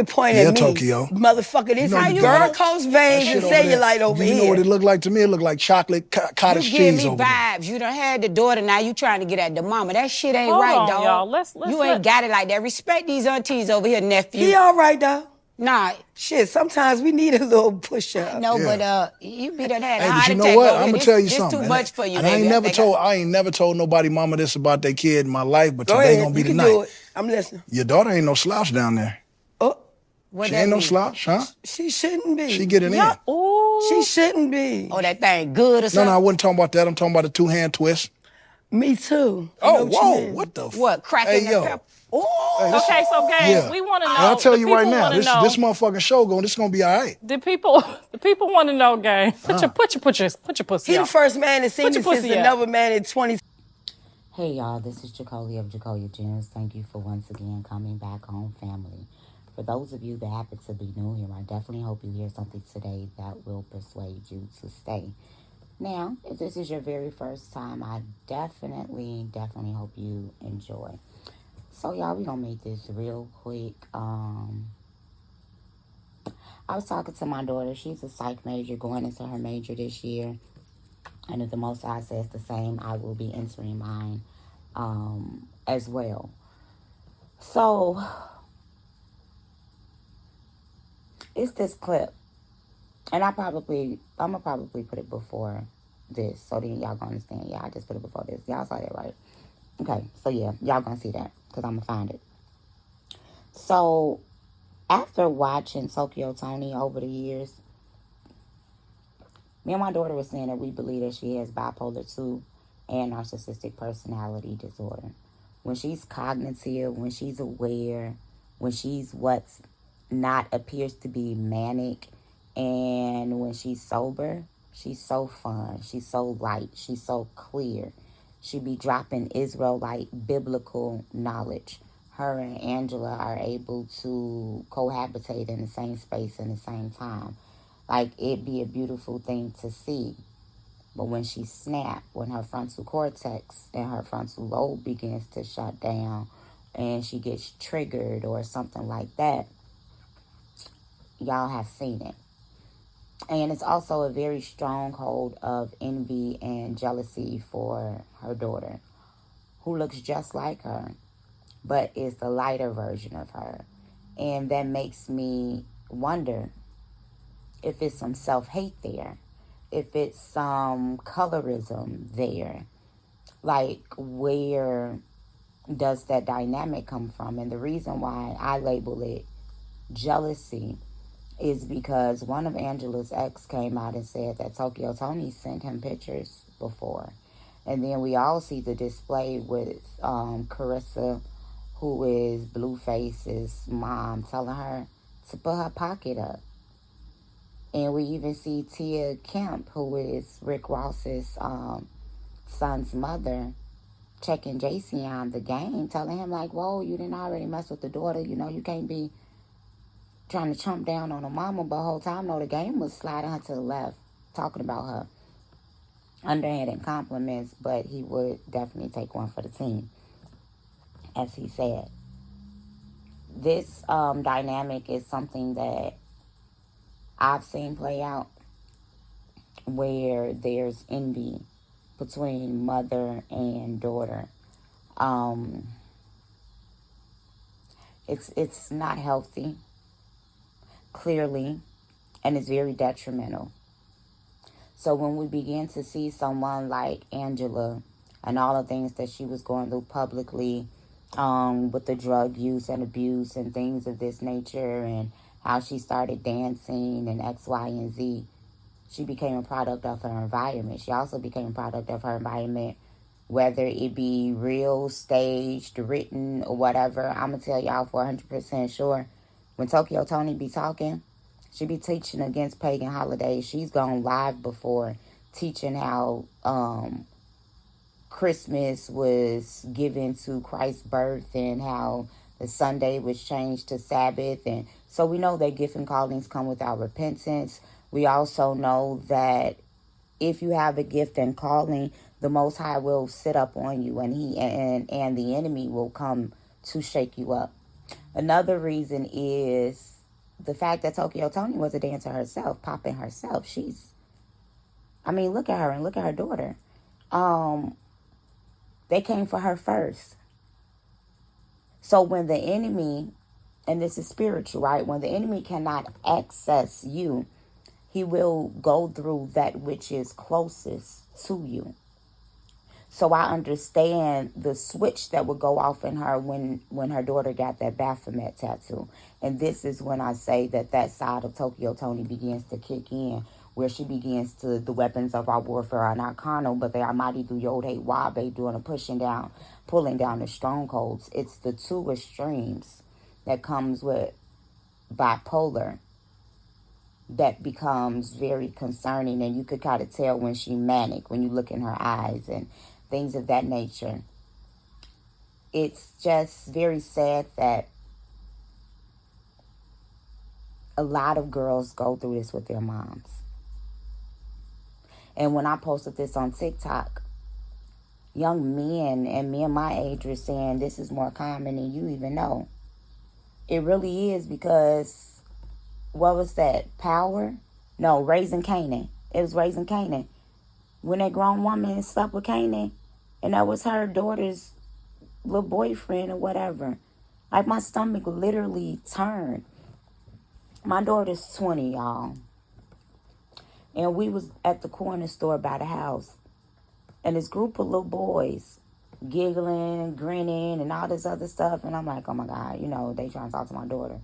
Point at me, Tokyo. motherfucker. This You know, is you got varicose veins and cellulite over You here. know what it looked like to me? It looked like chocolate cottage You give cheese me over there. vibes. You done had the daughter, now you trying to get at the mama. That shit ain't Hold right, on, dog. y'all. Let's you ain't got it like that. Respect these aunties over here, nephew. He all right, though. Nah. Shit, sometimes we need a little push-up. No, but you be done had a Hey, heart but you know attack what? over I'm here. gonna tell you this something. too much for you, and baby. I ain't never told nobody mama this about their kid in my life, but today gonna be the night. Do it. I'm listening. Your daughter ain't no slouch down there. Oh. She ain't no slouch, huh? She shouldn't be. She getting in. Ooh. She shouldn't be. Oh, that thing good or something? No, I wasn't talking about that. I'm talking about the two-hand twist. Me too. Oh, whoa, what the What, cracking the pepper? Oh. Okay, so gang, we want to know. And I'll tell you right now, this motherfucking show this gonna be all right. The people want to know, gang. Put your pussy. He the first man to see me since another man in 20. Hey y'all, this is Jacolia of Jacolia Gems. Thank you for once again coming back home, family. For those of you that happen to be new here, I definitely hope you hear something today that will persuade you to stay. Now, if this is your very first time, I definitely hope you enjoy. So y'all, we gonna make this real quick. I was talking to my daughter. She's a psych major, going into her major this year. And if the Most High says the same, I will be entering mine as well. So, it's this clip. And I'm gonna probably put it before this, so then y'all gonna understand. Yeah, I just put it before this. Y'all saw that, right? Okay, so yeah, y'all gonna see that, because I'm gonna find it. So, after watching Toni over the years, me and my daughter were saying that we believe that she has bipolar 2 and narcissistic personality disorder. When she's cognitive, when she's aware, when she's what's not appears to be manic, and when she's sober, she's so fun, she's so light, she's so clear. She be dropping Israelite biblical knowledge. Her and Angela are able to cohabitate in the same space in the same time. Like, it'd be a beautiful thing to see. But when she snaps, when her frontal cortex and her frontal lobe begins to shut down and she gets triggered or something like that, y'all have seen it. And it's also a very strong hold of envy and jealousy for her daughter, who looks just like her, but is the lighter version of her. And that makes me wonder if it's some self-hate there, if it's some colorism there. Like, where does that dynamic come from? And the reason why I label it jealousy is because one of Angela's ex came out and said that Toni sent him pictures before. And then we all see the display with Carissa, who is Blueface's mom, telling her to put her pocket up. And we even see Tia Kemp, who is Rick Ross's son's mother, checking JC on the game, telling him like, whoa, you didn't already mess with the daughter. You know, you can't be trying to chomp down on her mama. But the whole time, no, the game was sliding her to the left, talking about her. Underhanded compliments, but he would definitely take one for the team, as he said. This dynamic is something that I've seen play out, where there's envy between mother and daughter. It's not healthy, clearly, and it's very detrimental. So when we begin to see someone like Angela and all the things that she was going through publicly, with the drug use and abuse and things of this nature, and how she started dancing and X, Y, and Z, she became a product of her environment. She also became a product of her environment, whether it be real, staged, written, or whatever. I'm going to tell y'all for 100% sure, when Toni be talking, she be teaching against pagan holidays. She's gone live before teaching how Christmas was given to Christ's birth and how the Sunday was changed to Sabbath. And so we know that gift and callings come without repentance. We also know that if you have a gift and calling, the Most High will sit up on you, and the enemy will come to shake you up. Another reason is the fact that Toni was a dancer herself, popping herself. Look at her and look at her daughter. They came for her first. So when the enemy, and this is spiritual, right? When the enemy cannot access you, he will go through that which is closest to you. So I understand the switch that would go off in her when her daughter got that Baphomet tattoo. And this is when I say that side of Toni begins to kick in, where she begins to, the weapons of our warfare are not carnal, but they are mighty through Yod Hey Wabe, doing a pulling down the strongholds. It's the two extremes that comes with bipolar that becomes very concerning, and you could kind of tell when she's manic when you look in her eyes and things of that nature. It's just very sad that a lot of girls go through this with their moms. And when I posted this on TikTok, young men and men my age were saying this is more common than you even know. It really is, because what was that? Power? No, Raising Canaan. It was Raising Canaan. When that grown woman slept with Canaan, and that was her daughter's little boyfriend or whatever. Like, my stomach literally turned. My daughter's 20, y'all. And we was at the corner store by the house. And this group of little boys giggling, grinning, and all this other stuff. And I'm like, oh my God, they trying to talk to my daughter.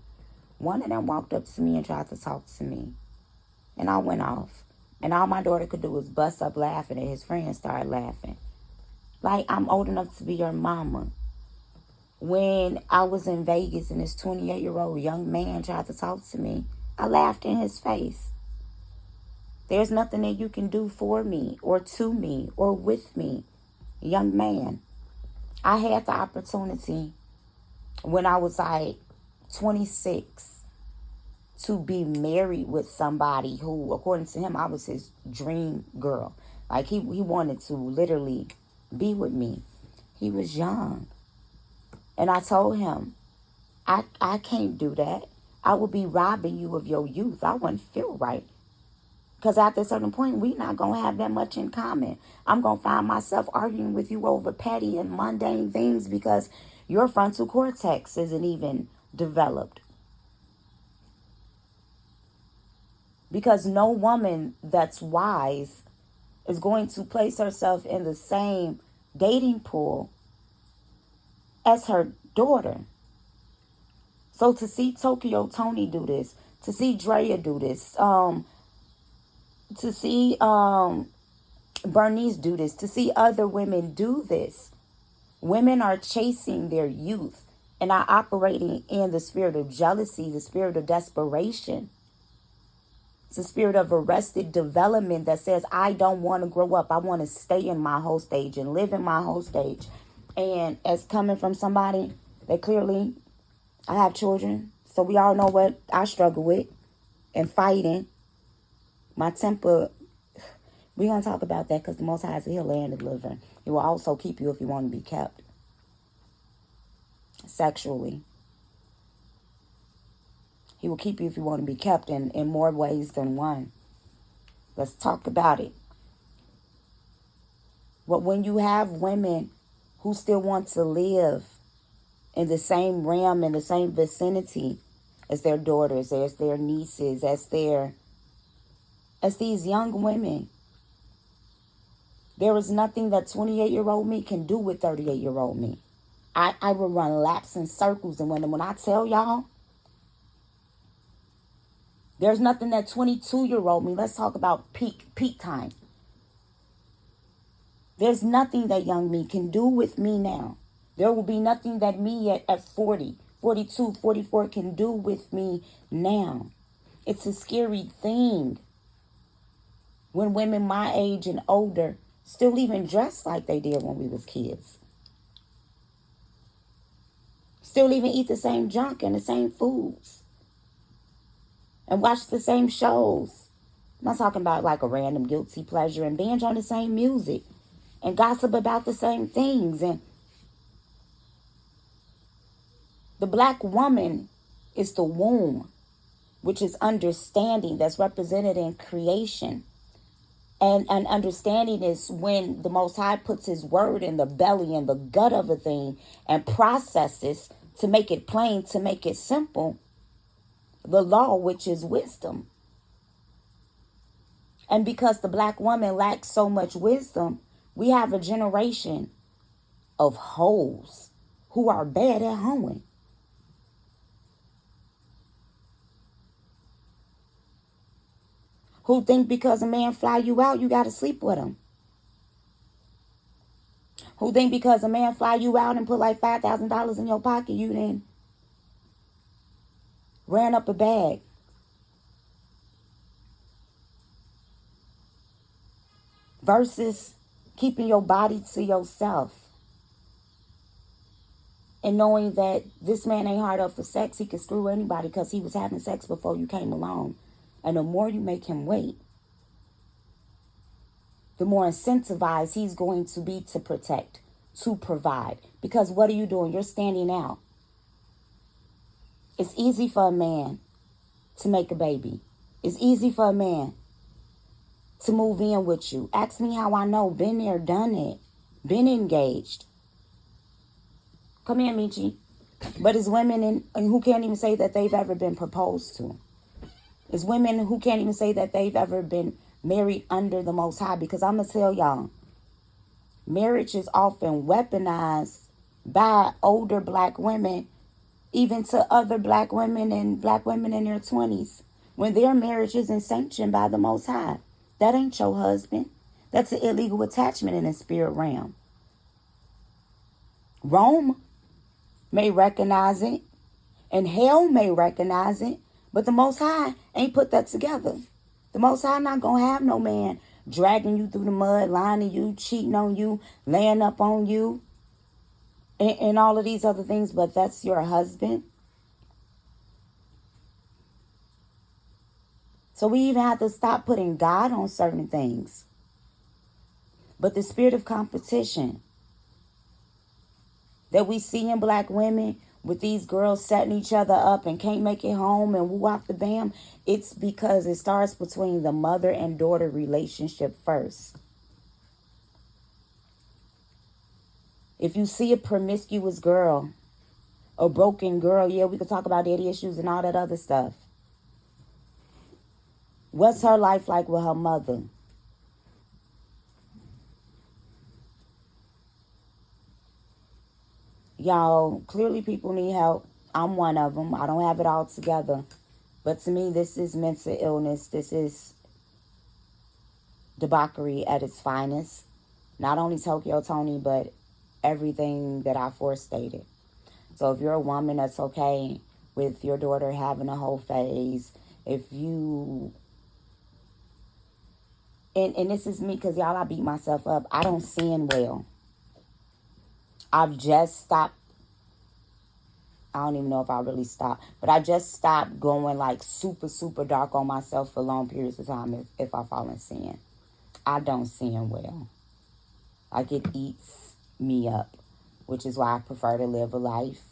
One of them walked up to me and tried to talk to me. And I went off. And all my daughter could do was bust up laughing, and his friends started laughing. Like, I'm old enough to be your mama. When I was in Vegas and this 28-year-old young man tried to talk to me, I laughed in his face. There's nothing that you can do for me or to me or with me, young man. I had the opportunity when I was like 26 to be married with somebody who, according to him, I was his dream girl. Like, he wanted to literally be with me. He was young. And I told him, I can't do that. I would be robbing you of your youth. I wouldn't feel right. Because after a certain point, we're not going to have that much in common. I'm going to find myself arguing with you over petty and mundane things because your frontal cortex isn't even developed. Because no woman that's wise is going to place herself in the same dating pool as her daughter. So to see Toni do this, to see Drea do this, to see Bernice do this, to see other women do this. Women are chasing their youth and are operating in the spirit of jealousy, the spirit of desperation. It's a spirit of arrested development that says, I don't want to grow up. I want to stay in my whole stage and live in my whole stage. And as coming from somebody that clearly, I have children, so we all know what I struggle with and fighting. My temper, we're going to talk about that because the Most High is a healer and a deliverer. He will also keep you if you want to be kept sexually. He will keep you if you want to be kept in more ways than one. Let's talk about it. But when you have women who still want to live in the same realm, in the same vicinity as their daughters, as their nieces, as these young women, there is nothing that 28-year-old me can do with 38-year-old me. I will run laps and circles, and when I tell y'all, there's nothing that 22-year-old me, let's talk about peak time. There's nothing that young me can do with me now. There will be nothing that me at 40, 42, 44 can do with me now. It's a scary thing when women my age and older still even dress like they did when we was kids. Still even eat the same junk and the same foods. And watch the same shows. I'm not talking about like a random guilty pleasure, and binge on the same music and gossip about the same things. And The black woman is the womb, which is understanding that's represented in creation. And understanding is when the Most High puts his word in the belly and the gut of a thing and processes to make it plain, to make it simple, the law, which is wisdom. And because the black woman lacks so much wisdom, we have a generation of hoes who are bad at hoeing. Who think because a man fly you out, you got to sleep with him. Who think because a man fly you out and put like $5,000 in your pocket, you then ran up a bag. Versus keeping your body to yourself. And knowing that this man ain't hard up for sex, he could screw anybody because he was having sex before you came along. And the more you make him wait, the more incentivized he's going to be to protect, to provide. Because what are you doing? You're standing out. It's easy for a man to make a baby. It's easy for a man to move in with you. Ask me how I know. Been there, done it. Been engaged. Come here, Michi. But it's women who can't even say that they've ever been proposed to. It's women who can't even say that they've ever been married under the Most High. Because I'm going to tell y'all, marriage is often weaponized by older black women, even to other black women and black women in their 20s, when their marriage isn't sanctioned by the Most High. That ain't your husband. That's an illegal attachment in the spirit realm. Rome may recognize it, and hell may recognize it, but the Most High ain't put that together. The Most High not going to have no man dragging you through the mud, lying to you, cheating on you, laying up on you, and all of these other things, but that's your husband. So we even have to stop putting God on certain things. But the spirit of competition that we see in black women with these girls setting each other up and can't make it home and woo off the bam, it's because it starts between the mother and daughter relationship first. If you see a promiscuous girl, a broken girl, yeah, we could talk about daddy issues and all that other stuff. What's her life like with her mother? Y'all, clearly people need help. I'm one of them. I don't have it all together. But to me, this is mental illness. This is debauchery at its finest. Not only Toni, but everything that I forestated. So if you're a woman that's okay with your daughter having a whole phase, if you... And this is me, because y'all, I beat myself up. I don't sin well. I've just stopped. I don't even know if I really stopped. But I just stopped going like super, super dark on myself for long periods of time if I fall in sin. I don't sin well. Like, it eats me up. Which is why I prefer to live a life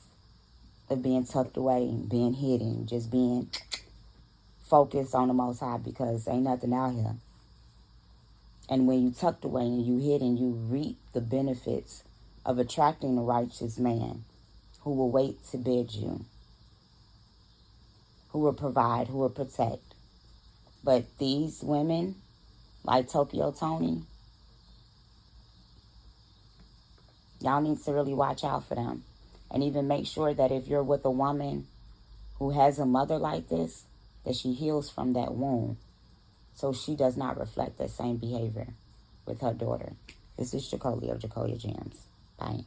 of being tucked away, being hidden, just being focused on the Most High, because ain't nothing out here. And when you tucked away and you hidden, you reap the benefits of attracting a righteous man who will wait to bid you, who will provide, who will protect. But these women, like Toni, y'all need to really watch out for them. And even make sure that if you're with a woman who has a mother like this, that she heals from that wound, so she does not reflect that same behavior with her daughter. This is Jacolia of Jacolia Jams. Bye.